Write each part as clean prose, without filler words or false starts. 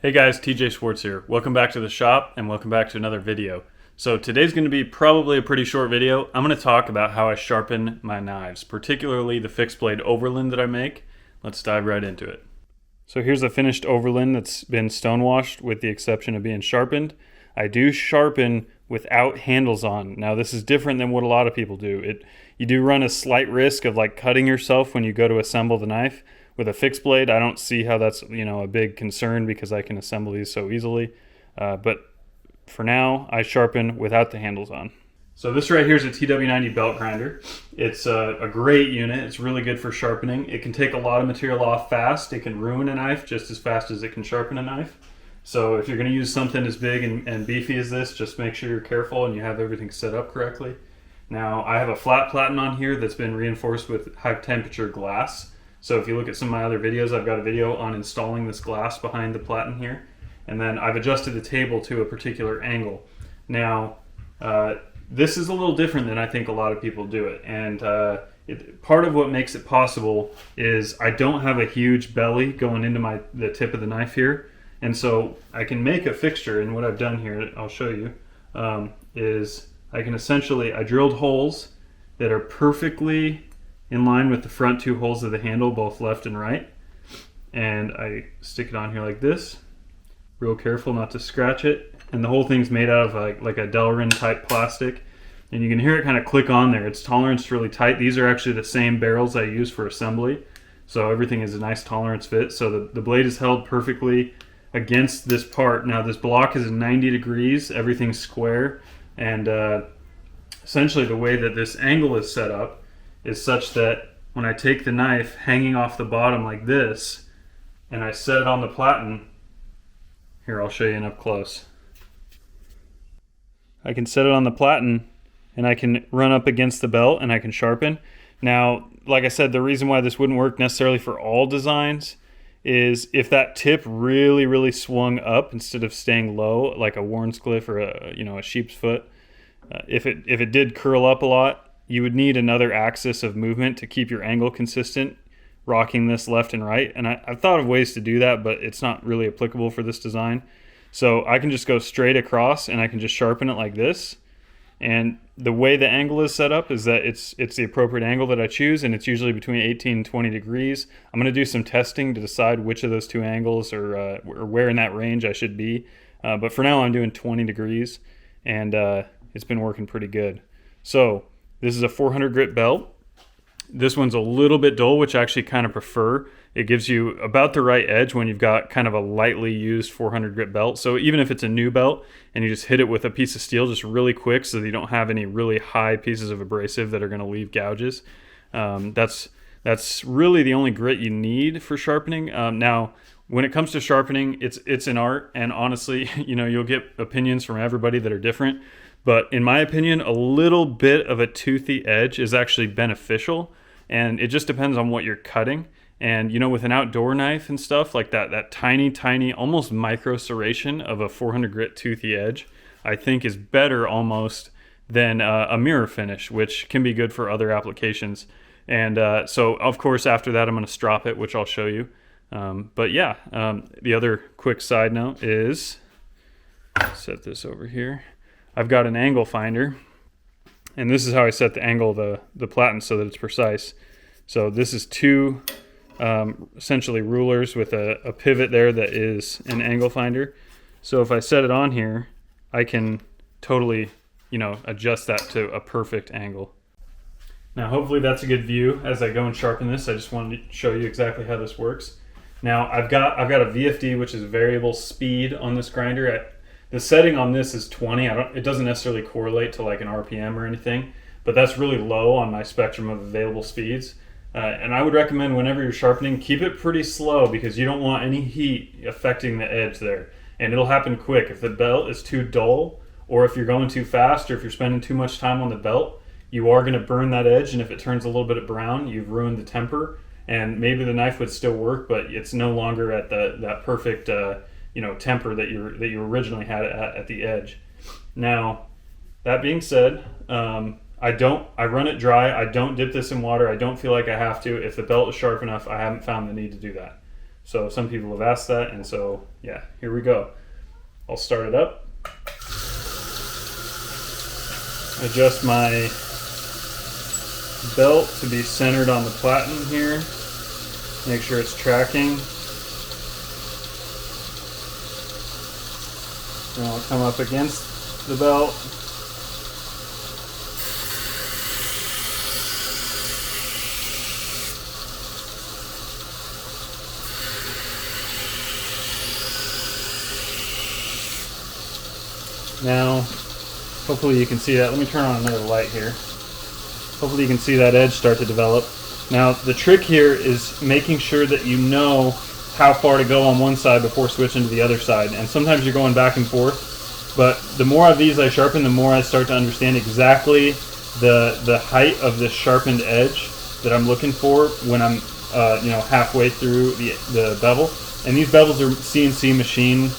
Hey guys, TJ Schwarz here. Welcome back to the shop and welcome back to another video. So today's going to be probably a pretty short video. I'm going to talk about how I sharpen my knives, particularly the fixed blade overland that I make. Let's dive right into it. So here's a finished overland that's been stonewashed with the exception of being sharpened. I do sharpen without handles on. Now this is different than what a lot of people do. You do run a slight risk of like cutting yourself when you go to assemble the knife. With a fixed blade, I don't see how that's a big concern because I can assemble these so easily. But for now, I sharpen without the handles on. So this right here is a TW90 belt grinder. It's a great unit. It's really good for sharpening. It can take a lot of material off fast. It can ruin a knife just as fast as it can sharpen a knife. So if you're going to use something as big and beefy as this, just make sure you're careful and you have everything set up correctly. Now I have a flat platen on here that's been reinforced with high temperature glass. So if you look at some of my other videos, I've got a video on installing this glass behind the platen here. And then I've adjusted the table to a particular angle. Now, this is a little different than I think a lot of people do it. And part of what makes it possible is I don't have a huge belly going into the tip of the knife here. And so I can make a fixture, and what I've done here, I'll show you, is I drilled holes that are perfectly in line with the front two holes of the handle, both left and right. And I stick it on here like this, real careful not to scratch it. And the whole thing's made out of like a Delrin type plastic. And you can hear it kind of click on there. Its tolerance is really tight. These are actually the same barrels I use for assembly. So everything is a nice tolerance fit. So the blade is held perfectly against this part. Now this block is 90 degrees, everything's square. And essentially the way that this angle is set up is such that when I take the knife hanging off the bottom like this and I set it on the platen, here I'll show you up close. I can set it on the platen and I can run up against the belt and I can sharpen. Now, like I said, the reason why this wouldn't work necessarily for all designs is if that tip really swung up instead of staying low like a Wharncliffe or a sheep's foot. If it did curl up a lot, you would need another axis of movement to keep your angle consistent, rocking this left and right. And I've thought of ways to do that, but it's not really applicable for this design. So I can just go straight across and I can just sharpen it like this. And the way the angle is set up is that it's the appropriate angle that I choose, and it's usually between 18 and 20 degrees. I'm going to do some testing to decide which of those two angles or where in that range I should be. But for now I'm doing 20 degrees, and it's been working pretty good. So this is a 400 grit belt. This one's a little bit dull, which I actually kind of prefer. It gives you about the right edge when you've got kind of a lightly used 400 grit belt. So even if it's a new belt and you just hit it with a piece of steel just really quick so that you don't have any really high pieces of abrasive that are going to leave gouges, that's really the only grit you need for sharpening. Now, when it comes to sharpening, it's an art, and honestly, you'll get opinions from everybody that are different. But in my opinion, a little bit of a toothy edge is actually beneficial, and it just depends on what you're cutting. And with an outdoor knife and stuff like that tiny, almost micro serration of a 400 grit toothy edge, I think is better almost than a mirror finish, which can be good for other applications. And so of course after that I'm going to strop it, which I'll show you. But yeah, the other quick side note is, set this over here. I've got an angle finder, and this is how I set the angle of the platen so that it's precise. So this is two essentially rulers with a pivot there that is an angle finder. So if I set it on here, I can totally adjust that to a perfect angle. Now hopefully that's a good view as I go and sharpen this. I just wanted to show you exactly how this works. Now I've got a VFD, which is variable speed on this grinder. The setting on this is 20. It doesn't necessarily correlate to like an RPM or anything, but that's really low on my spectrum of available speeds. And I would recommend whenever you're sharpening, keep it pretty slow because you don't want any heat affecting the edge there. And it'll happen quick. If the belt is too dull, or if you're going too fast, or if you're spending too much time on the belt, you are going to burn that edge. And if it turns a little bit brown, you've ruined the temper. And maybe the knife would still work, but it's no longer at that perfect temper that you originally had at the edge. Now, that being said, I run it dry. I don't dip this in water. I don't feel like I have to. If the belt is sharp enough, I haven't found the need to do that. So some people have asked that, and so yeah, here we go. I'll start it up. Adjust my belt to be centered on the platen here. Make sure it's tracking. And I'll come up against the belt. Now, hopefully you can see that. Let me turn on another light here. Hopefully you can see that edge start to develop. Now, the trick here is making sure that you know how far to go on one side before switching to the other side. And sometimes you're going back and forth, but the more of these I sharpen, the more I start to understand exactly the height of this sharpened edge that I'm looking for when I'm halfway through the bevel. And these bevels are CNC machine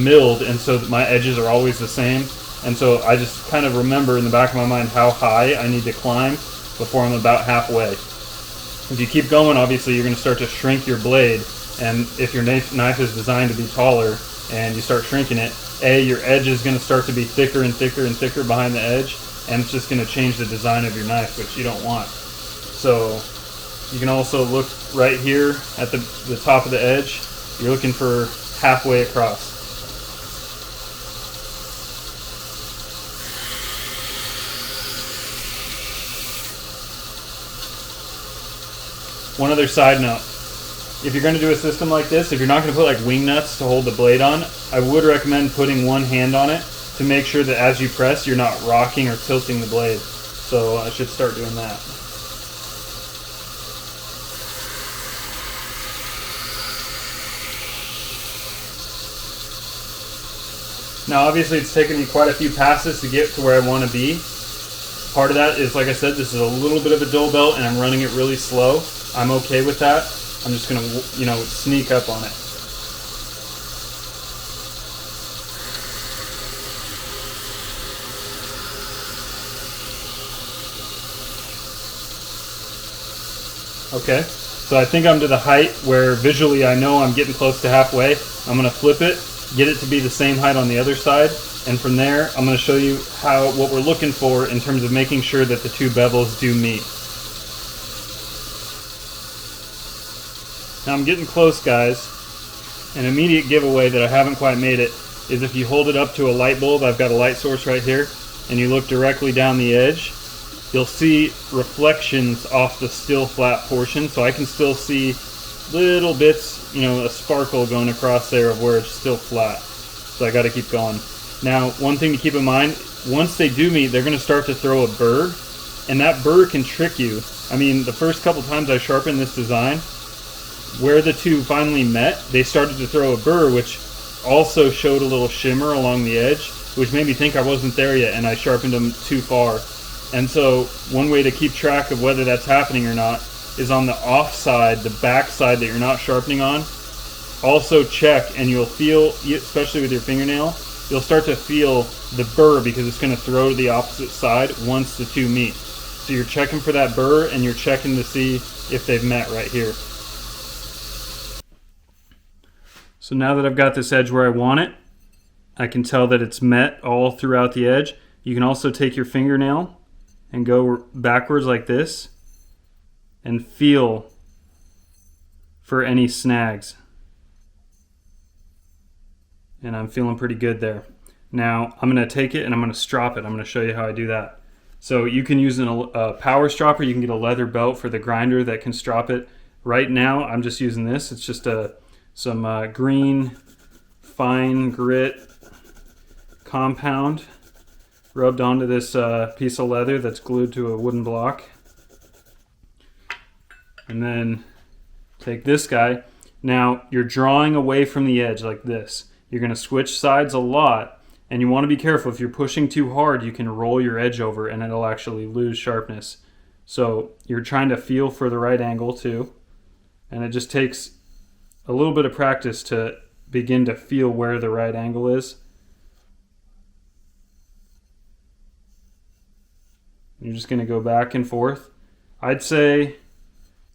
milled, and so my edges are always the same. And so I just kind of remember in the back of my mind how high I need to climb before I'm about halfway. If you keep going, obviously you're going to start to shrink your blade, and if your knife is designed to be taller and you start shrinking it, your edge is going to start to be thicker and thicker and thicker behind the edge, and it's just going to change the design of your knife, which you don't want. So you can also look right here at the top of the edge. You're looking for halfway across. One other side note, if you're going to do a system like this, if you're not going to put like wing nuts to hold the blade on, I would recommend putting one hand on it to make sure that as you press, you're not rocking or tilting the blade. So I should start doing that. Now obviously it's taken me quite a few passes to get to where I want to be. Part of that is, like I said, this is a little bit of a dull belt and I'm running it really slow. I'm okay with that. I'm just going to, sneak up on it. Okay, so I think I'm to the height where visually I know I'm getting close to halfway. I'm going to flip it, get it to be the same height on the other side, and from there I'm going to show you what we're looking for in terms of making sure that the two bevels do meet. Now I'm getting close, guys. An immediate giveaway that I haven't quite made it is if you hold it up to a light bulb. I've got a light source right here, and you look directly down the edge, you'll see reflections off the still flat portion, so I can still see little bits, a sparkle going across there of where it's still flat. So I got to keep going. Now, one thing to keep in mind, once they do meet, they're going to start to throw a burr, and that burr can trick you. I mean, the first couple times I sharpened this design, where the two finally met, they started to throw a burr, which also showed a little shimmer along the edge, which made me think I wasn't there yet and I sharpened them too far. And so one way to keep track of whether that's happening or not is on the off side, the back side that you're not sharpening on, also check, and you'll feel, especially with your fingernail, you'll start to feel the burr because it's going to throw to the opposite side once the two meet. So you're checking for that burr and you're checking to see if they've met right here. So now that I've got this edge where I want it, I can tell that it's met all throughout the edge. You can also take your fingernail and go backwards like this and feel for any snags. And I'm feeling pretty good there. Now I'm going to take it and I'm going to strop it. I'm going to show you how I do that. So you can use a power stropper. You can get a leather belt for the grinder that can strop it. Right now I'm just using this. It's just some green fine grit compound rubbed onto this piece of leather that's glued to a wooden block. And then take this guy. Now you're drawing away from the edge like this. You're going to switch sides a lot, and you want to be careful. If you're pushing too hard, you can roll your edge over and it'll actually lose sharpness. So you're trying to feel for the right angle too, and it just takes a little bit of practice to begin to feel where the right angle is. You're just going to go back and forth. I'd say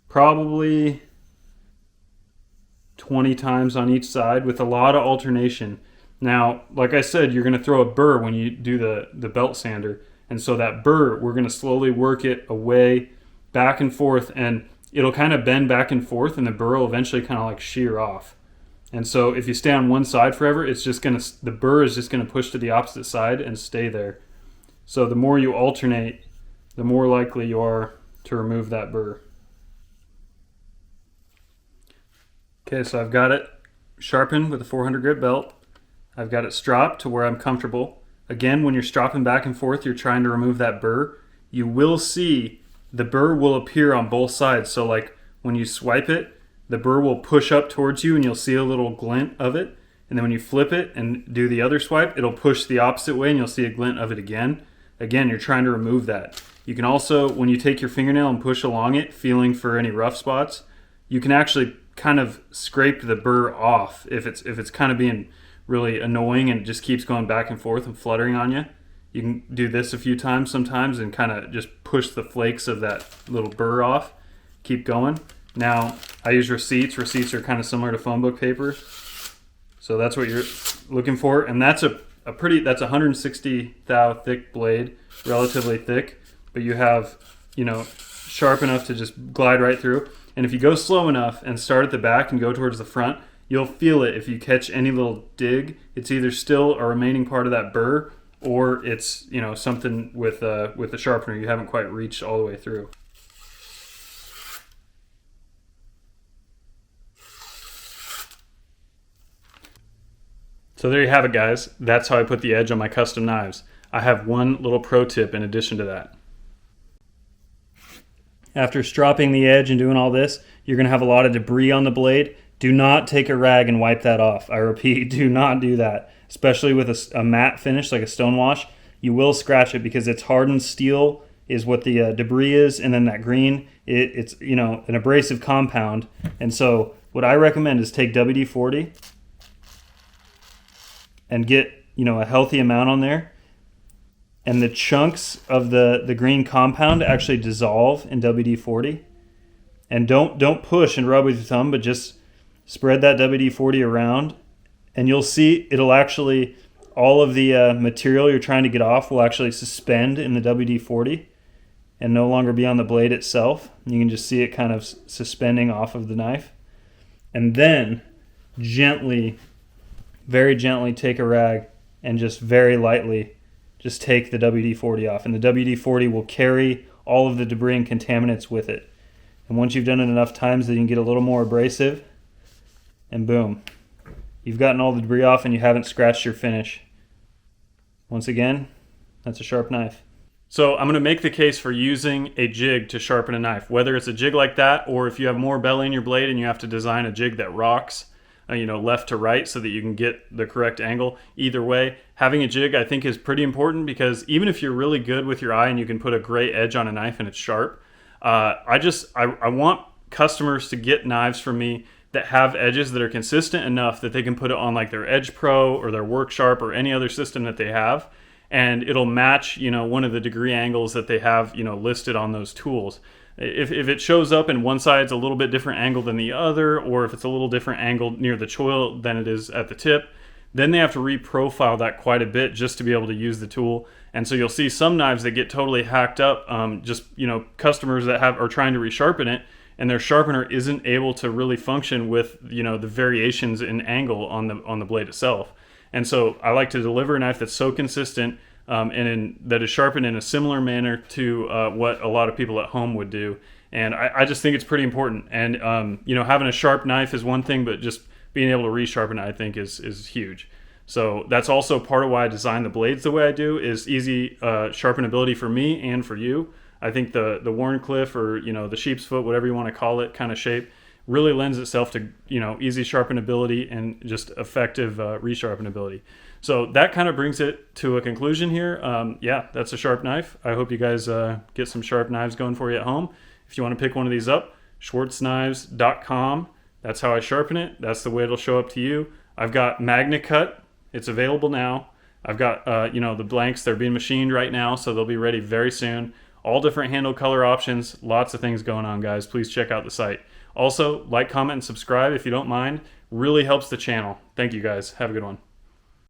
probably 20 times on each side with a lot of alternation. Now, like I said, you're going to throw a burr when you do the belt sander. And so that burr, we're going to slowly work it away, back and forth, and it'll kind of bend back and forth, and the burr will eventually kind of like shear off. And so if you stay on one side forever, the burr is just going to push to the opposite side and stay there. So the more you alternate, the more likely you are to remove that burr. Okay, so I've got it sharpened with a 400 grit belt. I've got it stropped to where I'm comfortable. Again, when you're stropping back and forth, you're trying to remove that burr. You will see the burr will appear on both sides. So like when you swipe it, the burr will push up towards you and you'll see a little glint of it. And then when you flip it and do the other swipe, it'll push the opposite way and you'll see a glint of it again. Again, you're trying to remove that. You can also, when you take your fingernail and push along it, feeling for any rough spots, you can actually kind of scrape the burr off if it's kind of being really annoying and it just keeps going back and forth and fluttering on you. You can do this a few times sometimes and kind of just push the flakes of that little burr off. Keep going. Now, I use receipts. Receipts are kind of similar to phone book paper. So that's what you're looking for. And that's that's 160 thou thick blade, relatively thick, but you have, sharp enough to just glide right through. And if you go slow enough and start at the back and go towards the front, you'll feel it. If you catch any little dig, it's either still a remaining part of that burr or it's, something with the sharpener you haven't quite reached all the way through. So there you have it, guys. That's how I put the edge on my custom knives. I have one little pro tip in addition to that. After stropping the edge and doing all this, you're going to have a lot of debris on the blade. Do not take a rag and wipe that off. I repeat, do not do that. Especially with a matte finish like a stone wash. You will scratch it because it's hardened steel is what the debris is, and then that green, it's an abrasive compound. And so what I recommend is take WD-40 and get a healthy amount on there. And the chunks of the green compound actually dissolve in WD-40. And don't push and rub with your thumb, but just spread that WD-40 around, and you'll see it'll actually, all of the material you're trying to get off will actually suspend in the WD-40 and no longer be on the blade itself. You can just see it kind of suspending off of the knife. And then gently, very gently take a rag and just very lightly just take the WD-40 off. And the WD-40 will carry all of the debris and contaminants with it. And once you've done it enough times, then you can get a little more abrasive, and boom, you've gotten all the debris off and you haven't scratched your finish. Once again, that's a sharp knife. So I'm going to make the case for using a jig to sharpen a knife, whether it's a jig like that or if you have more belly in your blade and you have to design a jig that rocks left to right so that you can get the correct angle. Either way, having a jig I think is pretty important, because even if you're really good with your eye and you can put a great edge on a knife and it's sharp, I want customers to get knives from me that have edges that are consistent enough that they can put it on like their Edge Pro or their Work Sharp or any other system that they have, and it'll match one of the degree angles that they have listed on those tools. If it shows up and one side's a little bit different angle than the other, or if it's a little different angle near the choil than it is at the tip, then they have to reprofile that quite a bit just to be able to use the tool. And so you'll see some knives that get totally hacked up, customers that are trying to resharpen it, and their sharpener isn't able to really function with the variations in angle on the blade itself. And so I like to deliver a knife that's so consistent that is sharpened in a similar manner to what a lot of people at home would do. And I just think it's pretty important. And having a sharp knife is one thing, but just being able to resharpen it, I think, is huge. So that's also part of why I design the blades the way I do, is easy sharpenability for me and for you. I think the Wharncliffe or the sheep's foot, whatever you want to call it, kind of shape really lends itself to easy sharpenability and just effective resharpenability. So that kind of brings it to a conclusion here. That's a sharp knife. I hope you guys get some sharp knives going for you at home. If you want to pick one of these up, schwarzknives.com. That's how I sharpen it. That's the way it'll show up to you. I've got Magna Cut. It's available now. I've got the blanks. They're being machined right now, so they'll be ready very soon. All different handle color options. Lots of things going on, guys. Please check out the site. Also, like, comment, and subscribe if you don't mind. Really helps the channel. Thank you guys. Have a good one.